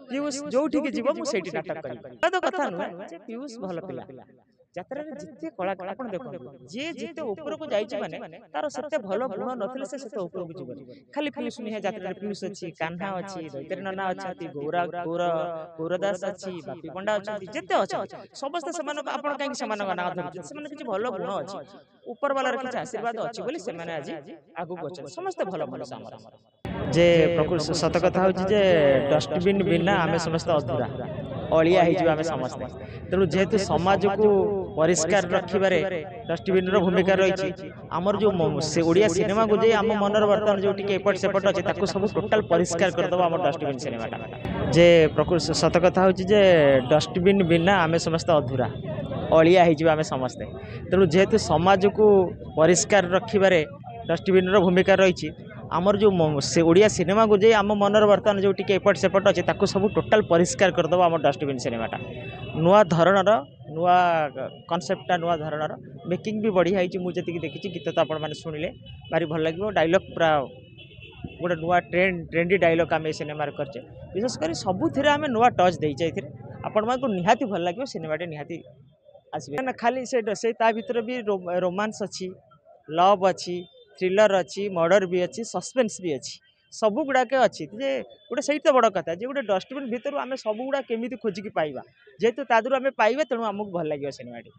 पीयूष जोठी जीव मुझे नाटक करी तो कथा नुहे पीयूष भल पिला यात्रा जिते कला आपण देखो जी जिते ऊपर को जाइए माने तार सेते भल गुण नथिले से सेते ऊपर को जीवन खाली पीयूष नुहे यात्रा पीयूष अच्छी कान्हा अच्छी दैतरी नना अच्छा गौरा गौर गौरदास अच्छी बापी पंडा अच्छा जिते अच्छा समस्त से आपण कहीं ना धरते से किसी भल गुण अच्छी ऊपर वाला किसी आशीर्वाद अच्छी बोली से आज आगू अच्छे समस्त भल मनुष्य जे प्रकृति सत कथा हूँ जे डस्टबिन बिना आम समस्त अधूरा अलिया आम समस्ते तेणु जेहेतु समाज को परिष्कार रखिबारे डस्टबिन भूमिका रही आमर जो ओडिया सिनेमा को जे आम मनर बर्तमान जो एपट सेपट अच्छे सब टोटाल परिष्कार करदे आम डस्टबिन सिनेमाटा जे प्रकृति सत कथा हूँ जे डस्टबिन बिना आम समस्त अधूरा अलिया आम समस्ते तेणु जेहेतु समाज को परिष्कार रखिबारे डस्टबिन भूमिका रही आमर जो ओडिया सिनेमा को जे आम मनर बर्तमान जो एपट सेपट अच्छे सब टोटाल परिष्कार करदे आम डस्टबिन सिनेमाटा नुआ धरणर नुआ कनसेप्टा नुआ धरणर मेकिंग भी बढ़िया मुझे देखी गीत तो आपण मैंने शुणिले भारी भल लगे डायलॉग पूरा गोटे नुआ ट्रेंडी डायलॉग आम सिनेमा करचे विशेषकर सबुथिरे आम नुआ टच देचे आपण मानक निहाती भल लगे सिनेमाटे निहाती आसबे ना खाली से भीतर भी रोमांस अच्छी लव अच्छी थ्रिलर अच्छी मर्डर भी अच्छी सस्पेंस भी अच्छी सब गुड़ाक अच्छी जे गोटे सही तो बड़ कथा जे गोटे डस्टबिन भितर आम सब गुड़ा केमी खोजिकी पाइबा जेहेतु तादू आम पाइबा तेणु आमको भल लगे सिनेमाटी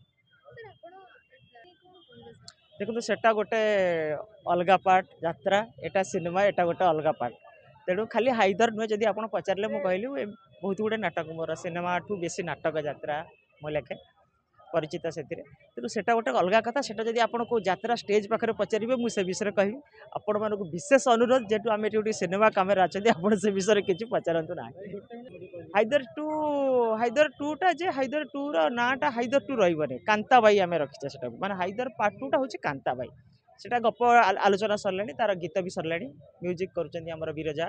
देखो सेटा गोटे अलग पार्ट यात्रा एटा सिनेमा एटा गोटे अलग पार्ट तेणु खाली हाइदर नुहे जदि आप पचारे मुझे कहली बहुत गुड़े नाटक मोर सिनेमा ठू बेसी नाटक यात्रा मो लेखे परिचित से तेणु सेटा गोटे अलग कथा सेटा जदि आप यात्रा स्टेज पाखे पचारे मुझे विषय कहि आपण मानक विशेष अनुरोध जेहेतु आम ये सिनेमा कम अच्छा से विषय किसी पचारतु ना हाइदर टू टा जे हाइदर टू नाटा हाइदर टू रही कांता बाई आम रखीचे से माने हाइदर पार्ट टू टा हूँ कांता बाई सेटा गप आलोचना सरला तार गीत भी सरला म्यूजिक कर विरजा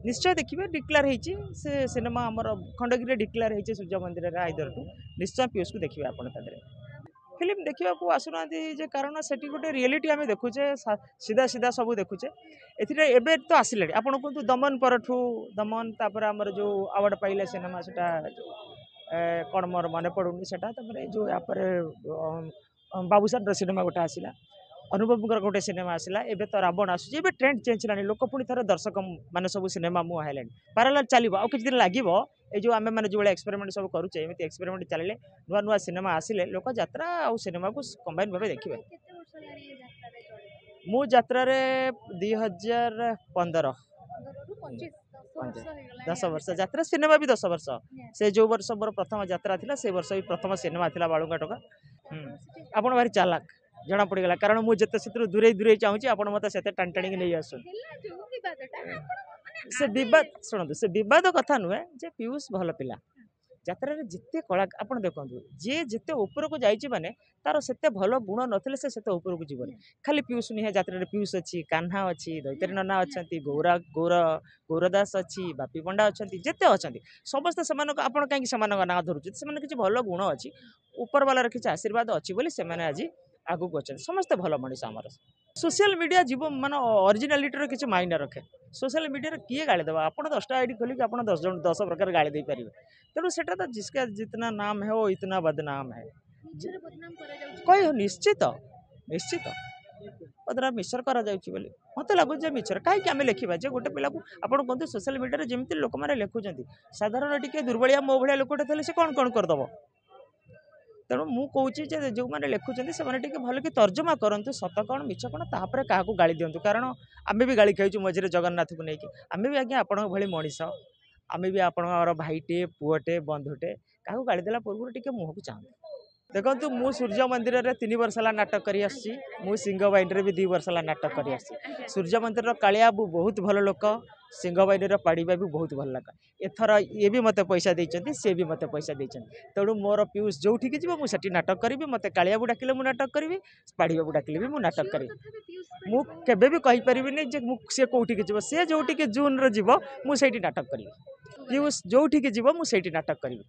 निश्चय देखिए डिक्लेयर होती से सिनेमा आमर खंडगिरी डिक्लेयर होती सूर्य मंदिर हाइदर टू निश्चय पीयूष को देखिए आप फिल्म देखा आसुना कारण से गोटे रियलिटी आम देखुचे सीधा सीधा सब देखुचे एबे तो आसिले आप कहतु दमन परठू दमन तापर आमर जो अवार्ड पाइले सिनेमा से कौन मोर मन पड़ूनी से जो यहाँ बाबूसान सिनेमा गोटे आसला अनुभव गोटे सिनेमा आसला एबे तो रावण आसूँ एबे ट्रेंड चेंज होगा लोक पुणी थर दर्शक मैंने सब सिनेमा मुँह है पारालाल चलो आ कि दिन लगे ये जो आम मैंने जो एक्सपेरिमेंट सब करुचे एमती एक्सपेरिमेंट चलिए नुआ नुआ सिनेमा आसिले लोक यात्रा आ सिनेमा को कंबाइन भाव देखिए मु यात्रा 2015 10 वर्ष यात्रा सिनेमा भी 10 वर्ष से जो वर्ष मोर प्रथम यात्रा थी से वर्ष भी प्रथम सिनेमा थी बालुंगा टोका आपड़ भारी चालाक जना पड़गला कारण मुझे से दूरे दूरे चाहूँगी आप मत टाणी टाणी नहीं आस से बद शुणु से बद कथा नुहे जे पीयूष भल पिला यात्रा जिते कला आप देखो जी जिते ऊपर को जाइए माने तार सेते भल गुण नथिले से सेते ऊपर को जीवन खाली पीयूष नुहे यात्रा पीयूष अच्छी कान्हा अच्छी दैतरी नना अच्छा गौरा गौर गौरदास अच्छी बापी पंडा अच्छा जिते अच्छा समस्त से आप कहीं ना धरते से किसी भल गुण अच्छी ऊपर वाला किसी आशीर्वाद अच्छी बोली से आज आगू अच्छे समस्त भल मनीष आमर सोशल मीडिया जीव मान ओरिजिनालिटी किसी मायने रखे सोशल मीडिया किए गाड़ी देवा आप 10टा आईडी खोलिक आप 10 प्रकार गाड़ी दे पारे तेणु से जिसका जितना नाम है वो इतना बदनाम है कह निश्चित निश्चित बदनाम मिक्सर करा मत लगुच मिक्सर कहीं आम लिखा जे गोटे पिला आप कहते सोशल मीडिया जमी लोक मैंने लिखुं साधारण टी दुर्बलिया मो भाया लोकटे से कौन कौन करदेव तेणु मुझे जो मैंने लिखुं से भल कि तर्जमा करूँ सत कौन मिछ कौन तापर क्या गाड़ी दिंतु कारण आम भी गाड़ी खाइचु मझे जगन्नाथ को लेकिन आम भी आज्ञा आपण भाई मनीष आम भी आपंकर भाईटे पुओटे बंधुटे क्या गाड़ी देला पूर्व टे मुँह को चाहूँ देखो मु सूर्य मंदिर में 3 वर्ष है नाटक कर सिंहबाइन भी 2 वर्ष है नाटक कर सूर्य मंदिर कालिया बहुत भल लोक सिंहबाइन पाड़िबा भी बहुत भल लगा एथर ये भी मत पैसा देते सी भी मत पैसा देते तेणु मोर पीयूष जो ठीक मुझे नाटक करी मत कालिया डाकिले मुझे नाटक करी पाड़िया डाकिले भी मुझे नाटक करी मुझे भी कहीपरि सी कौटिक जीव सी जो जून जीव मुझे नाटक करी पीयूष जो ठीक जीव मुझे नाटक करी।